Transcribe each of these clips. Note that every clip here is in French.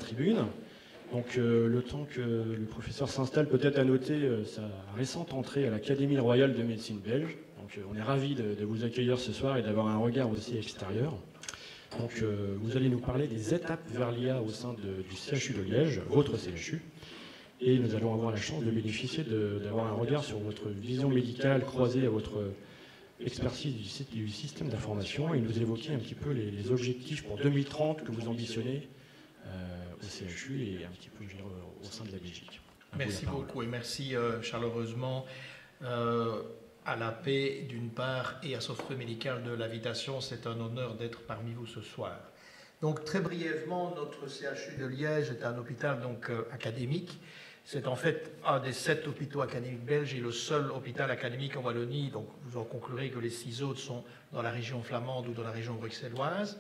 tribune. Donc le temps que le professeur s'installe, peut-être à noter sa récente entrée à l'Académie royale de médecine belge. Donc on est ravis de vous accueillir ce soir et d'avoir un regard aussi extérieur. Donc vous allez nous parler des étapes vers l'IA au sein du CHU de Liège, votre CHU. Et nous allons avoir la chance de bénéficier d'avoir un regard sur votre vision médicale croisée à votre expertise du système d'information et nous évoquer un petit peu les objectifs pour 2030 que vous ambitionnez au CHU et un petit peu au sein de la Belgique. Merci beaucoup et merci chaleureusement à la paix d'une part et à Sophreux Médical de l'invitation. C'est un honneur d'être parmi vous ce soir. Donc très brièvement, notre CHU de Liège est un hôpital donc, académique. C'est en fait un des 7 hôpitaux académiques belges et le seul hôpital académique en Wallonie. Donc vous en conclurez que les 6 autres sont dans la région flamande ou dans la région bruxelloise.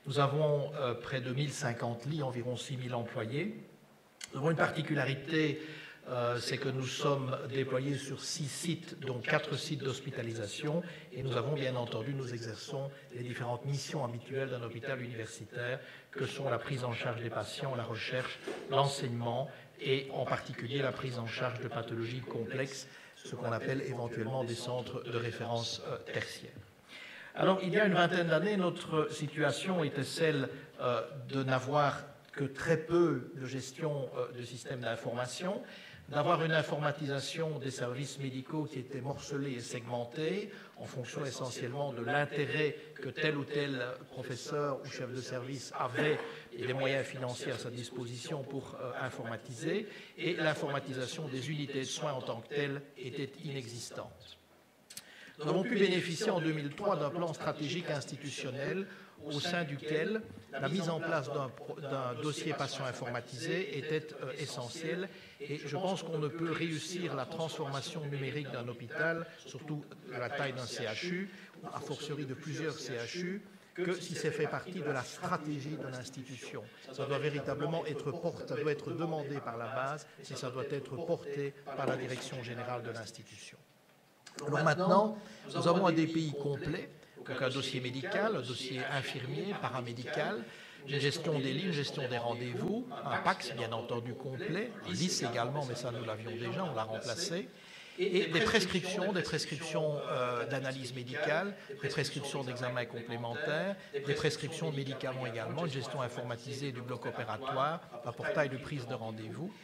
Nous avons près de 1050 lits, environ 6000 employés. Nous avons une particularité, c'est que nous sommes déployés sur 6 sites, dont 4 sites d'hospitalisation. Et nous avons bien entendu, nous exerçons les différentes missions habituelles d'un hôpital universitaire, que sont la prise en charge des patients, la recherche, l'enseignement et en particulier la prise en charge de pathologies complexes, ce qu'on appelle éventuellement des centres de référence tertiaires. Alors, il y a une vingtaine d'années, notre situation était celle de n'avoir que très peu de gestion de systèmes d'information, d'avoir une informatisation des services médicaux qui était morcelée et segmentée en fonction essentiellement de l'intérêt que tel ou tel professeur ou chef de service avait et les moyens financiers à sa disposition pour informatiser, et l'informatisation des unités de soins en tant que telles était inexistante. Nous avons pu bénéficier en 2003 d'un plan stratégique institutionnel au sein duquel la mise en place d'un dossier patient informatisé était essentielle, et je pense qu'on ne peut réussir la transformation numérique d'un hôpital, surtout à la taille d'un CHU, a fortiori de plusieurs CHU, que si c'est fait partie de la stratégie de l'institution. Ça doit véritablement être porté, ça doit être demandé par la base, et ça doit être porté par la direction générale de l'institution. Alors maintenant, nous avons un DPI complet, donc un dossier médical, un dossier infirmier, paramédical, une gestion des lignes, gestion des rendez-vous, un PACS bien entendu complet, un LIS également, mais ça nous l'avions déjà, on l'a remplacé, et des prescriptions d'analyse médicale, des prescriptions d'examens complémentaires, des prescriptions de médicaments également, une gestion informatisée du bloc opératoire, un portail de prise de rendez-vous.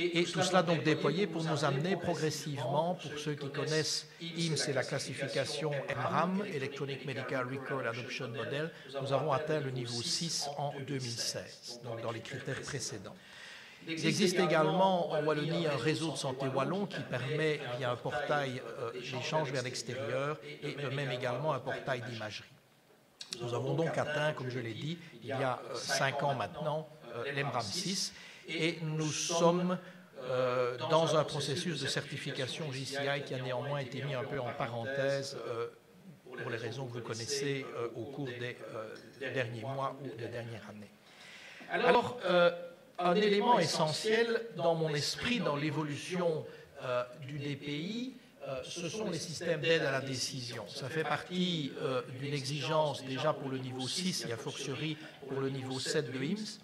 Et tout cela donc déployé pour nous amener progressivement, pour ceux qui connaissent IMS et la classification MRAM, Electronic Medical Record Adoption Model, nous avons atteint le niveau 6 en 2016, donc dans les critères précédents. Il existe également en Wallonie un réseau de santé wallon qui permet, via un portail, l'échange vers l'extérieur et de même également un portail d'imagerie. Nous avons donc atteint, comme je l'ai dit, il y a 5 ans maintenant, l'MRAM 6, et nous sommes dans un processus de certification JCI qui a néanmoins été mis un peu en parenthèse pour les raisons que vous connaissez au cours des derniers mois ou des dernières années. Alors, un élément essentiel dans mon esprit, dans l'évolution du DPI, ce sont les systèmes d'aide à la décision. Ça fait partie d'une exigence déjà pour le niveau 6 et a fortiori pour le niveau 7 de IMS.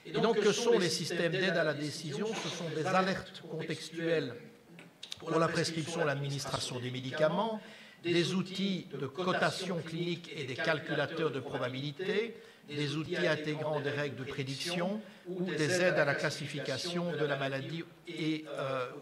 Et donc, que sont les systèmes d'aide à la décision? Ce sont des alertes contextuelles pour la prescription et l'administration des médicaments, des outils de cotation clinique et des calculateurs de probabilité, des outils intégrant des règles de prédiction ou des aides à la classification de la maladie et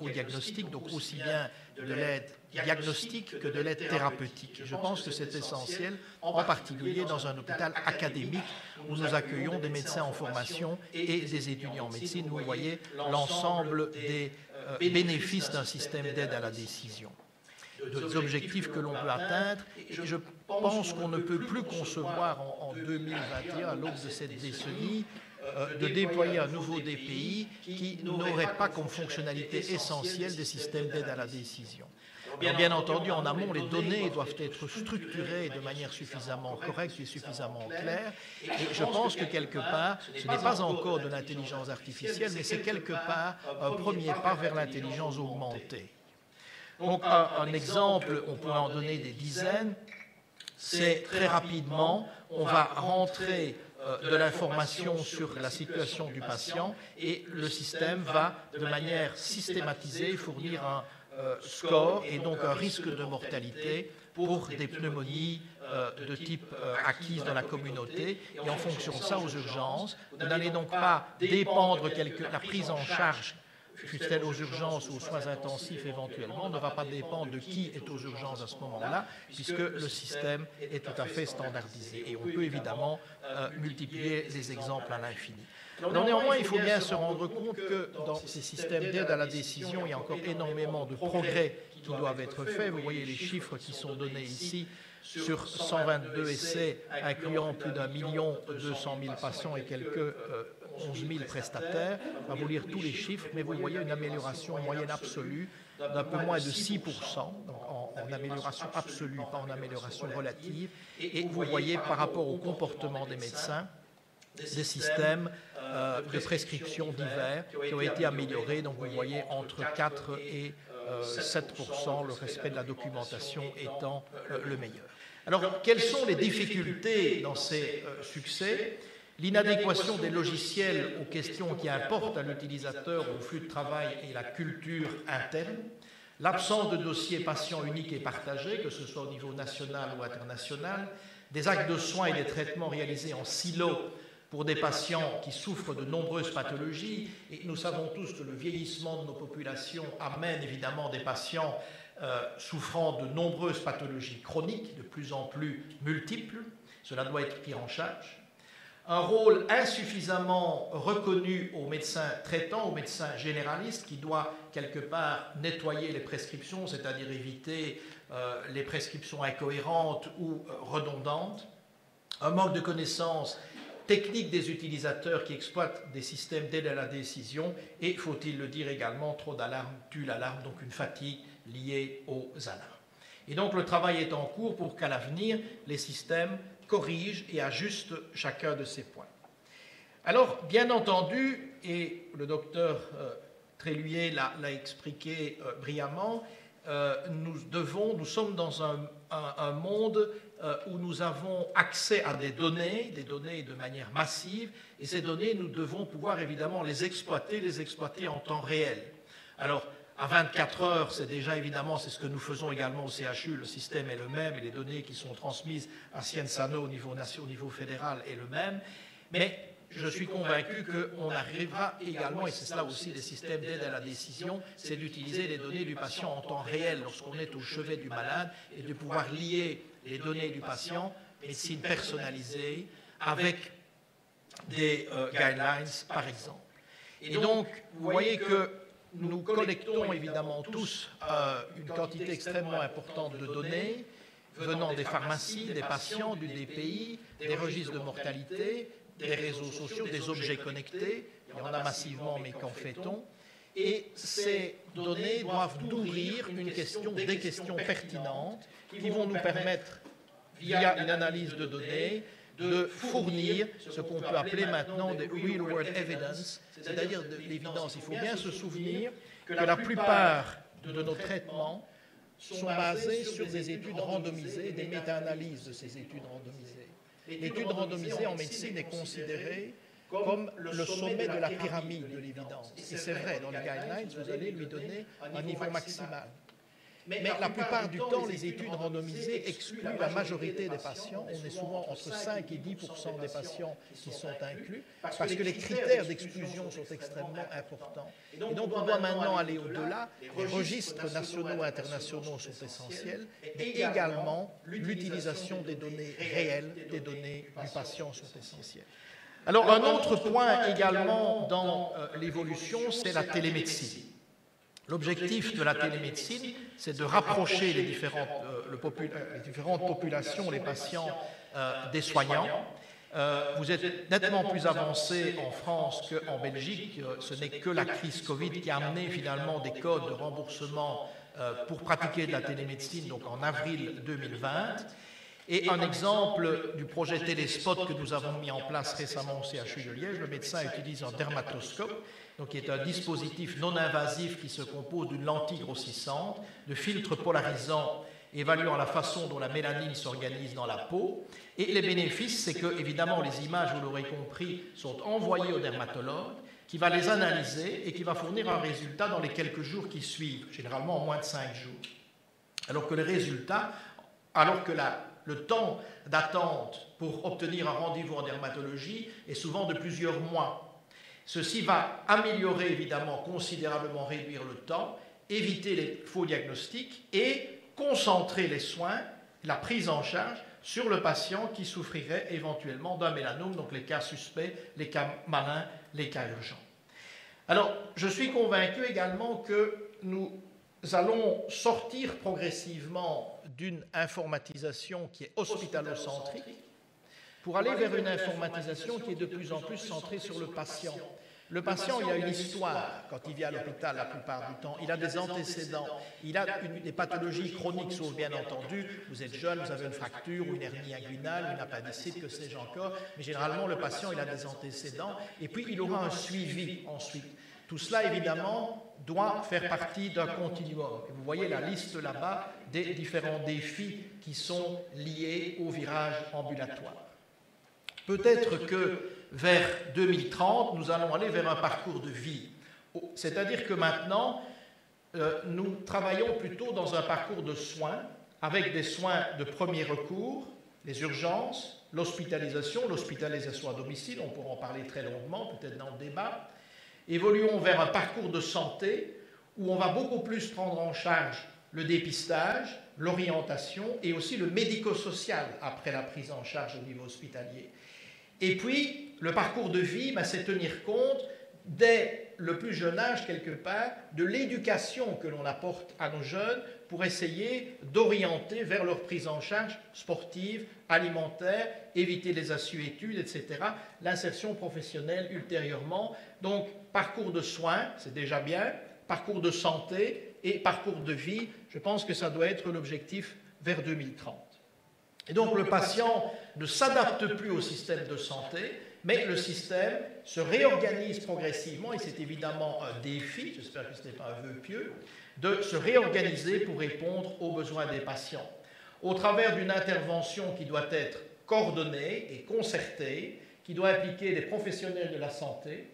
au diagnostic, donc aussi bien de l'aide diagnostique que de l'aide thérapeutique. Je pense que c'est essentiel, en particulier dans un hôpital académique où nous accueillons des médecins en formation et des étudiants en médecine. Vous voyez l'ensemble des bénéfices d'un système d'aide à la décision, des objectifs que l'on peut atteindre. Et je pense qu'on ne peut plus concevoir en 2021, à l'aube de cette décennie, de déployer un nouveau DPI qui n'aurait pas comme fonctionnalité essentielle des systèmes d'aide à la décision. Bien entendu, en amont, les données doivent être structurées de manière suffisamment correcte et suffisamment claire. Et je pense que quelque part, ce n'est pas encore de l'intelligence artificielle, mais c'est quelque part un premier pas vers l'intelligence augmentée. Donc, un exemple, on pourrait en donner des dizaines, c'est très rapidement, on va rentrer de l'information sur la situation du patient et le système va de manière systématisée fournir un score et donc un risque de mortalité pour des pneumonies de type acquises dans la communauté. Et en fonction de ça, aux urgences, vous n'allez donc pas dépendre la prise en charge, fût-elle aux urgences ou aux soins intensifs éventuellement, ne va pas dépendre de qui est aux urgences à ce moment-là, puisque le système est tout à fait standardisé. Et on peut évidemment multiplier les exemples à l'infini. Néanmoins, il faut bien se rendre compte que dans ces systèmes d'aide à la décision, il y a encore énormément de progrès qui doivent être faits. Vous voyez les chiffres qui sont donnés ici sur 122 essais incluant plus d'1 200 000 patients et quelques 11 000 prestataires. Je ne vais pas vous lire tous les chiffres, mais vous voyez une amélioration moyenne absolue d'un peu moins de 6%, donc en amélioration absolue, pas en amélioration relative. Et vous voyez par rapport au comportement des médecins, des systèmes de prescription divers qui ont été améliorés. Donc vous voyez entre 4 et 7%, le respect de la documentation étant le meilleur. Alors, quelles sont les difficultés dans ces succès? L'inadéquation des logiciels aux questions qui importent à l'utilisateur, au flux de travail et la culture interne, l'absence de dossiers patients uniques et partagés, que ce soit au niveau national ou international, des actes de soins et des traitements réalisés en silo pour des patients qui souffrent de nombreuses pathologies. Et nous savons tous que le vieillissement de nos populations amène évidemment des patients souffrant de nombreuses pathologies chroniques, de plus en plus multiples. Cela doit être pris en charge. Un rôle insuffisamment reconnu aux médecins traitants, aux médecins généralistes, qui doit quelque part nettoyer les prescriptions, c'est-à-dire éviter les prescriptions incohérentes ou redondantes. Un manque de connaissances techniques des utilisateurs qui exploitent des systèmes d'aide à la décision et, faut-il le dire également, trop d'alarmes tue l'alarme, donc une fatigue liée aux alarmes. Et donc le travail est en cours pour qu'à l'avenir, les systèmes corrigent et ajustent chacun de ces points. Alors, bien entendu, et le docteur Tréluyer l'a expliqué brillamment, nous sommes dans un monde où nous avons accès à des données de manière massive, et ces données, nous devons pouvoir évidemment les exploiter en temps réel. Alors, à 24 heures, c'est déjà évidemment, c'est ce que nous faisons également au CHU, le système est le même, et les données qui sont transmises à Sciensano au niveau fédéral est le même, mais je suis convaincu qu'on arrivera également, et c'est cela aussi les systèmes d'aide à la décision, c'est d'utiliser les données du patient en temps réel lorsqu'on est au chevet du malade et de pouvoir lier les données du patient, médecine personnalisée, avec des guidelines par exemple. Et donc, vous voyez que nous collectons évidemment tous une quantité extrêmement importante de données venant des pharmacies, des patients, du DPI, des registres de mortalité, des réseaux sociaux, des objets connectés. Il y en a massivement, mais qu'en fait-on? Et ces données doivent nourrir des questions pertinentes qui vont nous permettre, via une analyse de données, de fournir ce qu'on peut appeler maintenant des real-world evidence, c'est-à-dire de l'évidence. Il faut bien se souvenir que la plupart de nos traitements sont basés sur des études randomisées, des méta-analyses de ces études randomisées. L'étude randomisée en médecine est considérée comme le sommet de la pyramide de l'évidence. Et c'est vrai, dans les guidelines, vous allez lui donner un niveau maximal. Mais la plupart du temps, les études randomisées excluent la majorité des patients. On est souvent entre 5 et 10% des patients qui sont inclus, parce que les critères d'exclusion sont extrêmement importants. Et donc, on doit maintenant aller au-delà. Les registres nationaux et internationaux sont essentiels, mais également l'utilisation des données réelles, des données du patient sont essentielles. Alors, un autre point également dans l'évolution, c'est la télémédecine. L'objectif de la télémédecine, c'est de rapprocher les différentes populations, les patients, des soignants. Vous êtes nettement plus avancé en France qu'en Belgique. Ce n'est que la crise Covid qui a amené finalement des codes de remboursement pour pratiquer de la télémédecine, donc en avril 2020. Et un exemple du projet Téléspot que nous avons mis en place récemment au CHU de Liège, le médecin utilise un dermatoscope, donc qui est un dispositif non invasif qui se compose d'une lentille grossissante, de filtres polarisants évaluant la façon dont la mélanine s'organise dans la peau. Et les bénéfices, c'est que, évidemment, les images, vous l'aurez compris, sont envoyées au dermatologue, qui va les analyser et qui va fournir un résultat dans les quelques jours qui suivent, généralement en moins de 5 jours. Alors que les résultats, le temps d'attente pour obtenir un rendez-vous en dermatologie est souvent de plusieurs mois. Ceci va améliorer, évidemment, considérablement réduire le temps, éviter les faux diagnostics et concentrer les soins, la prise en charge sur le patient qui souffrirait éventuellement d'un mélanome, donc les cas suspects, les cas malins, les cas urgents. Alors, je suis convaincu également que nous allons sortir progressivement d'une informatisation qui est hospitalocentrique pour aller vers une informatisation qui est de plus en plus centrée sur le patient. Le patient, il a une histoire quand il vient à l'hôpital la plupart du temps. Il a des antécédents, il a des pathologies chroniques, sauf bien entendu, vous êtes jeune, vous avez une fracture ou une hernie inguinale, une appendicite, que sais-je encore. Mais généralement, le patient, il a des antécédents et puis il aura un suivi ensuite. Tout cela, évidemment, doit faire partie d'un continuum. Et vous voyez la liste là-bas des différents défis qui sont liés au virage ambulatoire. Peut-être que vers 2030, nous allons aller vers un parcours de vie. C'est-à-dire que maintenant, nous travaillons plutôt dans un parcours de soins, avec des soins de premier recours, les urgences, l'hospitalisation à domicile, on pourra en parler très longuement, peut-être dans le débat. Évoluons vers un parcours de santé où on va beaucoup plus prendre en charge le dépistage, l'orientation et aussi le médico-social après la prise en charge au niveau hospitalier. Et puis, le parcours de vie, c'est tenir compte dès le plus jeune âge, quelque part, de l'éducation que l'on apporte à nos jeunes pour essayer d'orienter vers leur prise en charge sportive, alimentaire, éviter les assuétudes, etc., l'insertion professionnelle ultérieurement. Donc, parcours de soins, c'est déjà bien, parcours de santé et parcours de vie, je pense que ça doit être l'objectif vers 2030. Et donc, le patient ne s'adapte plus au système de santé, mais le système se réorganise progressivement, et c'est évidemment un défi, j'espère que ce n'est pas un vœu pieux, de se réorganiser pour répondre aux besoins des patients, au travers d'une intervention qui doit être coordonnée et concertée, qui doit impliquer les professionnels de la santé,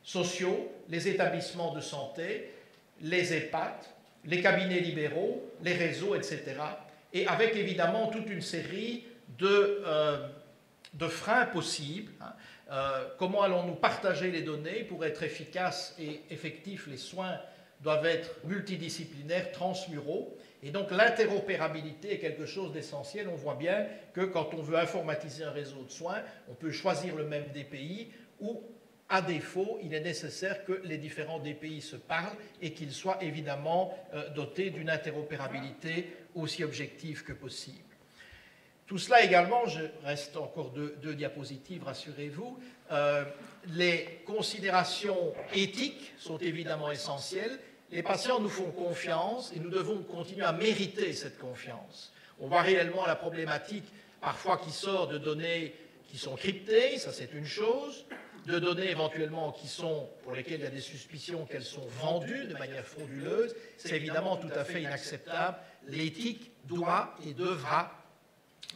sociaux, les établissements de santé, les EHPAD, les cabinets libéraux, les réseaux, etc., et avec évidemment toute une série de freins possibles. Comment allons-nous partager les données pour être efficaces et effectifs? Les soins doivent être multidisciplinaires, transmuraux, et donc l'interopérabilité est quelque chose d'essentiel. On voit bien que quand on veut informatiser un réseau de soins, on peut choisir le même DPI ou, à défaut, il est nécessaire que les différents DPI se parlent et qu'ils soient évidemment dotés d'une interopérabilité aussi objective que possible. Tout cela également, je reste encore deux diapositives, rassurez-vous, les considérations éthiques sont évidemment essentielles. Les patients nous font confiance et nous devons continuer à mériter cette confiance. On voit réellement la problématique parfois qui sort de données qui sont cryptées, ça c'est une chose, de données éventuellement pour lesquelles il y a des suspicions qu'elles sont vendues de manière frauduleuse, c'est évidemment tout à fait inacceptable. L'éthique doit et devra,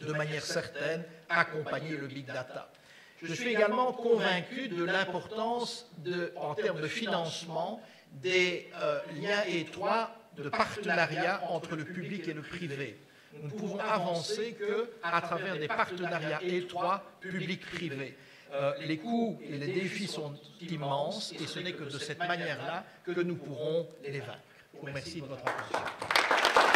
de manière certaine, accompagner le big data. Je suis également convaincu de l'importance, en termes de financement, des liens étroits de partenariat entre le public et le privé. Nous ne pouvons avancer qu'à travers des partenariats étroits public-privé. Les coûts et les défis sont immenses et ce n'est que de cette manière-là que nous pourrons les vaincre. Je vous remercie de votre attention.